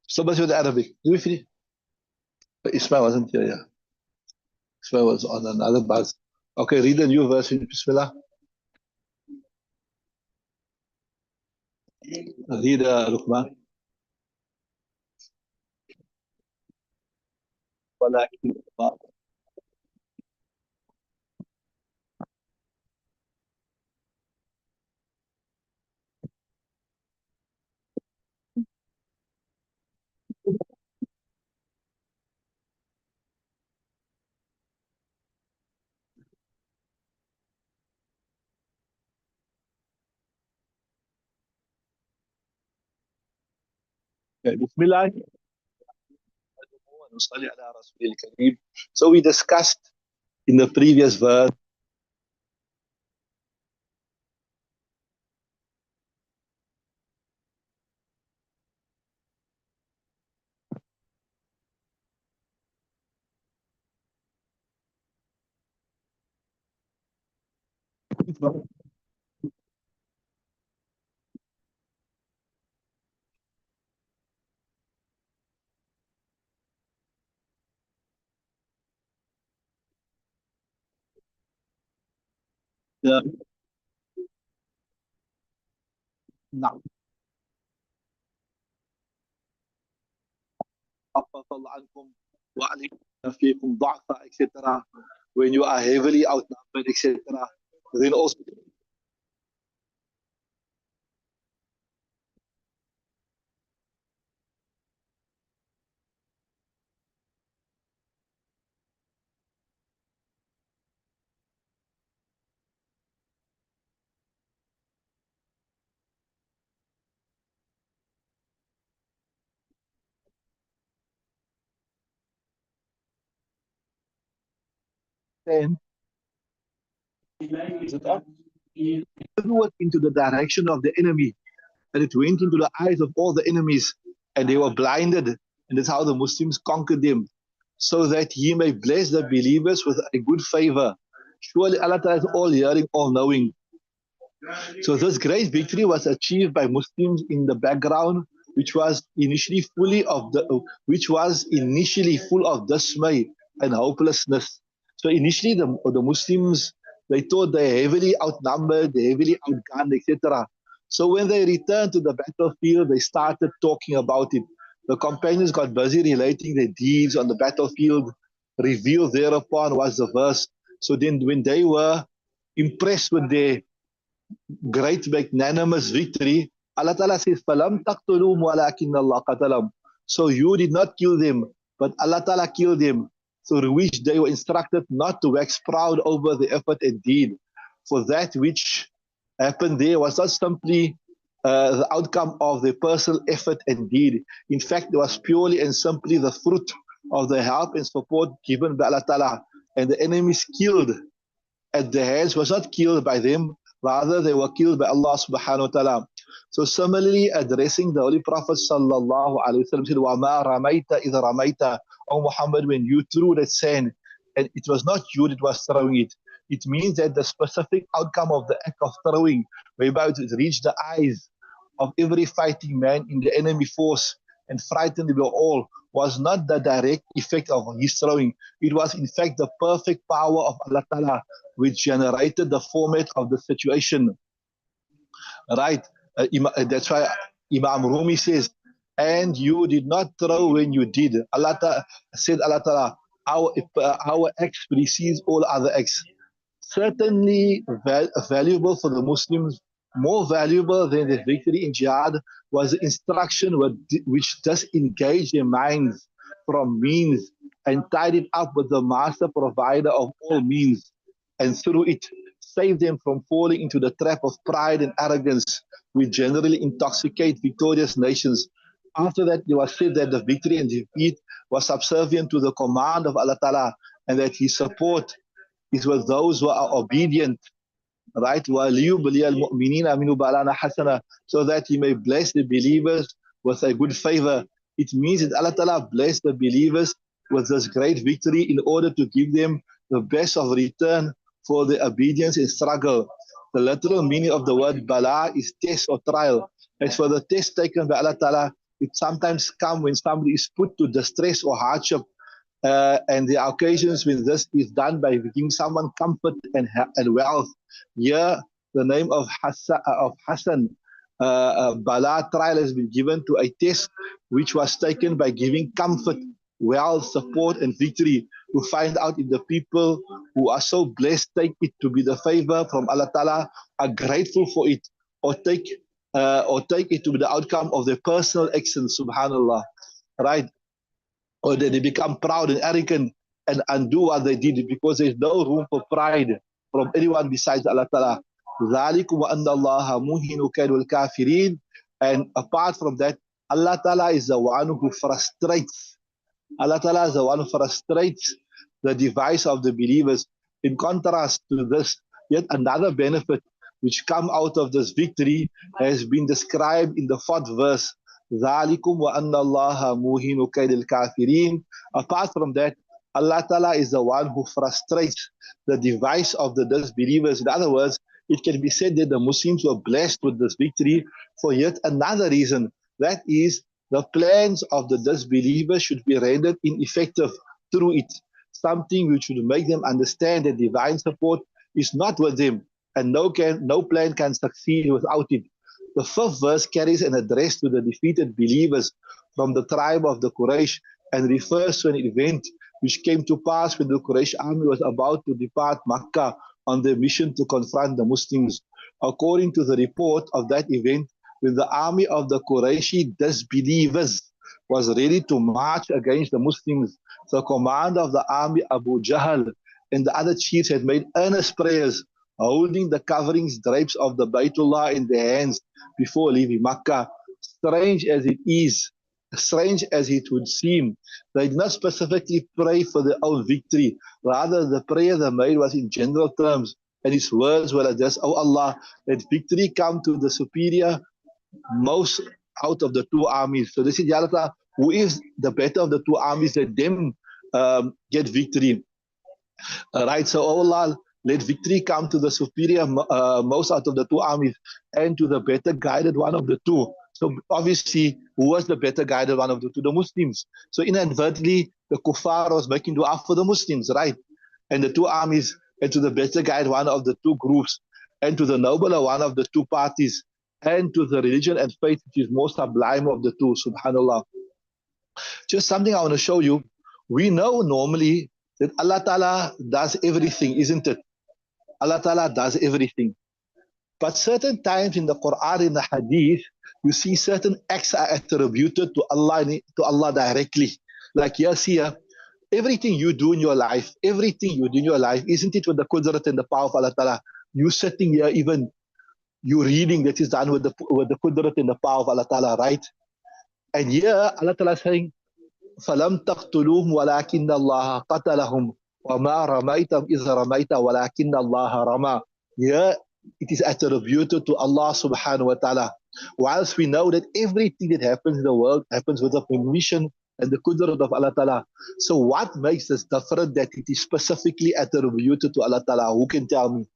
So much with Arabic. Do we finish? But Ismail wasn't here, yeah. Ismail was on another bus. Okay, read the new version. Bismillah. Read Luqman. ولكن Bismillah. So we discussed in the previous verse the نعم خفف الله عنكم وعليكم فيكم ضعفا etc. When you are heavily outnumbered etc. Then also then is it up? It went into the direction of the enemy, and it went into the eyes of all the enemies, and they were blinded. And that's how the Muslims conquered them, so that He may bless the believers with a good favor. Surely Allah Ta'ala is all hearing, all knowing. So this great victory was achieved by Muslims in the background, which was initially full of dismay and hopelessness. So initially the Muslims, they thought they heavily outnumbered, they heavily outgunned, etc. So when they returned to the battlefield, they started talking about it. The companions got busy relating their deeds on the battlefield. Revealed thereupon was the verse. So then when they were impressed with their great magnanimous victory, Allah Ta'ala says, فَلَمْ تَقْتُلُوهُمْ وَلَكِنَّ اللَّهَ قَتَلَهُمْ. So you did not kill them, but Allah Ta'ala killed them, through which they were instructed not to wax proud over the effort and deed. For that which happened there was not simply the outcome of their personal effort and deed. In fact, it was purely and simply the fruit of the help and support given by Allah Ta'ala. And the enemies killed at their hands was not killed by them, rather they were killed by Allah subhanahu wa ta'ala. So similarly addressing the Holy Prophet sallallahu alaihi wasallam said, وَمَا رَمَيْتَ إِذْ رَمَيْتَ. O Muhammad, when you threw that sand, and it was not you that was throwing it. It means that the specific outcome of the act of throwing, whereby it reached the eyes of every fighting man in the enemy force and frightened them all, was not the direct effect of his throwing. It was in fact the perfect power of Allah Ta'ala which generated the format of the situation. Right? That's why Imam Rumi says, and you did not throw when you did. Allah Ta'ala said, Allah Ta'ala, our acts precedes all other acts. Certainly valuable for the Muslims, more valuable than the victory in jihad was the instruction which disengaged their minds from means and tied it up with the master provider of all means, and through it saved them from falling into the trap of pride and arrogance which generally intoxicate victorious nations. After that, it was said that the victory and defeat was subservient to the command of Allah Ta'ala, and that His support is with those who are obedient, right? وَلِيُبْلِيَ الْمُؤْمِنِينَ مِنْهُ بَلَانَ حَسَنًا, so that He may bless the believers with a good favor. It means that Allah Ta'ala blessed the believers with this great victory in order to give them the best of return for their obedience and struggle. The literal meaning of the word bala is test or trial. As for the test taken by Allah Ta'ala, it sometimes comes when somebody is put to distress or hardship. And the occasions when this is done by giving someone comfort and wealth. Here, the name of Hassan Bala trial has been given to a test which was taken by giving comfort, wealth, support, and victory to find out if the people who are so blessed take it to be the favor from Allah Ta'ala, are grateful for it, or take it to be the outcome of their personal actions, subhanallah, right? Or that they become proud and arrogant and undo what they did, because there's no room for pride from anyone besides Allah Ta'ala. ذَلِكُمْ وَأَنَّ اللَّهَ مُهِنُ كَيْدُ الْكَافِرِينَ. And apart from that, Allah Ta'ala is the one who frustrates. Allah Ta'ala is the one who frustrates the device of the believers. In contrast to this, yet another benefit which come out of this victory has been described in the 4th verse. ذَلِكُمْ وَأَنَّ اللَّهَ مُهِنُ كَيْدِ الْكَافِرِينَ. Apart from that, Allah Ta'ala is the one who frustrates the device of the disbelievers. In other words, it can be said that the Muslims were blessed with this victory for yet another reason. That is, the plans of the disbelievers should be rendered ineffective through it. Something which would make them understand that divine support is not with them, and no plan can succeed without it. The 5th verse carries an address to the defeated believers from the tribe of the Quraysh and refers to an event which came to pass when the Quraysh army was about to depart Makkah on their mission to confront the Muslims. According to the report of that event, when the army of the Qurayshi disbelievers was ready to march against the Muslims, the commander of the army, Abu Jahl, and the other chiefs had made earnest prayers, holding the coverings, drapes of the Baytullah in their hands before leaving Makkah. Strange as it would seem, they did not specifically pray for their own victory. Rather, the prayer they made was in general terms, and his words were addressed, "O Allah, let victory come to the superior most out of the two armies." So they said, Ya Allah, who is the better of the two armies, let them get victory. Right, so oh Allah, let victory come to the superior most out of the two armies and to the better guided one of the two. So obviously, who was the better guided one of the two? The Muslims. So inadvertently, the kuffar was making dua for the Muslims, right? And the two armies, and to the better guided one of the two groups, and to the nobler one of the two parties, and to the religion and faith which is most sublime of the two, subhanallah. Just something I want to show you. We know normally that Allah Ta'ala does everything, isn't it? Allah Ta'ala does everything. But certain times in the Quran, in the Hadith, you see certain acts are attributed to Allah directly. Like here, everything you do in your life, isn't it with the qudrat and the power of Allah Ta'ala? You sitting here, even you reading, that is done with the qudrat and the power of Allah Ta'ala, right? And here Allah Ta'ala is saying, فَلَمْ تَقْتُلُوهُمْ وَلَكِنَّ اللَّهَ قَتَلَهُمْ وَمَا رَمَيْتَ إِذْ رَمَيْتَ وَلَكِنَّ اللَّهَ رَمَى. Here it is attributed to Allah subhanahu wa ta'ala. Whilst we know that everything that happens in the world happens with the permission and the qudrat of Allah Ta'ala. So what makes this different that it is specifically attributed to Allah Ta'ala? Who can tell me?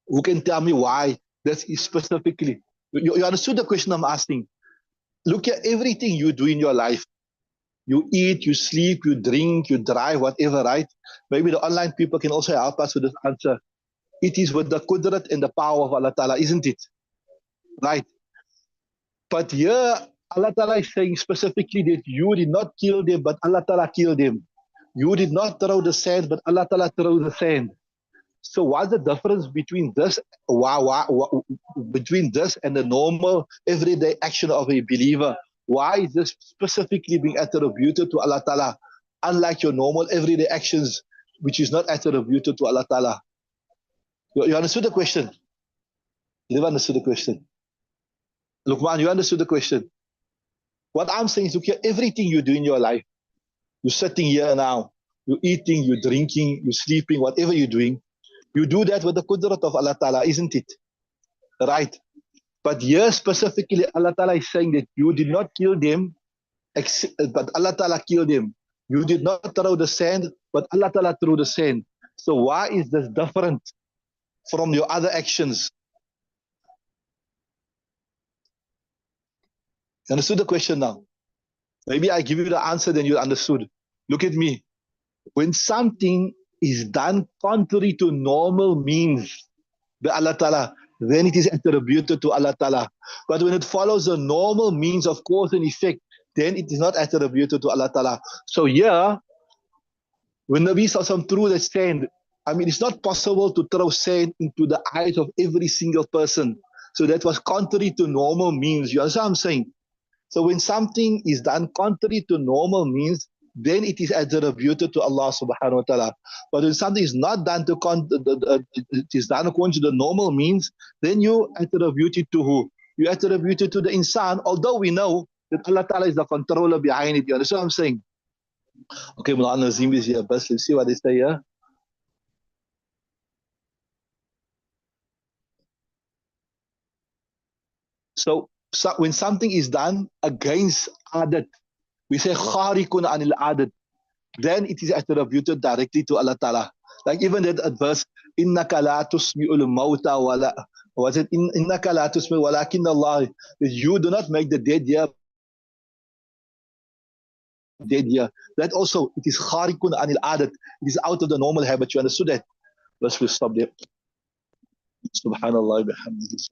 Who can tell me why this is specifically? You understood the question I'm asking? Look at everything you do in your life. You eat, you sleep, you drink, you drive, whatever, right? Maybe the online people can also help us with this answer. It is with the qudrat and the power of Allah Ta'ala, isn't it? Right? But here, Allah Ta'ala is saying specifically that you did not kill them, but Allah Ta'ala killed them. You did not throw the sand, but Allah Ta'ala threw the sand. So what's the difference between this and the normal everyday action of a believer? Why is this specifically being attributed to Allah Ta'ala, unlike your normal everyday actions, which is not attributed to Allah Ta'ala? You understood the question? You never understood the question. Luqman, you understood the question? What I'm saying is, look here, everything you do in your life, you're sitting here now, you're eating, you're drinking, you're sleeping, whatever you're doing, you do that with the qudrat of Allah Ta'ala, isn't it? Right? But here specifically, Allah Ta'ala is saying that you did not kill them, but Allah Ta'ala killed them. You did not throw the sand, but Allah Ta'ala threw the sand. So why is this different? from your other actions. You understood the question now? Maybe I give you the answer, then you understood. Look at me. When something is done contrary to normal means by Allah Ta'ala, then it is attributed to Allah Ta'ala. But when it follows the normal means of cause and effect, then it is not attributed to Allah Ta'ala. So here, when Nabi Sallallahu threw the sand, I mean, it's not possible to throw sand into the eyes of every single person. So that was contrary to normal means. You understand what I'm saying? So when something is done contrary to normal means, then it is attributed to Allah subhanahu wa ta'ala. But when something is not done it is done according to the normal means, then you attribute it to who? You attribute it to the insan, although we know that Allah ta'ala is the controller behind it. You understand what I'm saying? Okay, Moulana Nazim is here. Let's see what they say here. So when something is done against adat, we say kharikun anil adat, then it is attributed directly to Allah Ta'ala. Like even that verse, innaka la tusmi'ul mauta wala, was it innaka la tusmi'u walakin Allah, you do not make the dead hear. That also, it is kharikun anil adat, it is out of the normal habit. You understood that? Let's stop there. Subhanallah bihamdihi.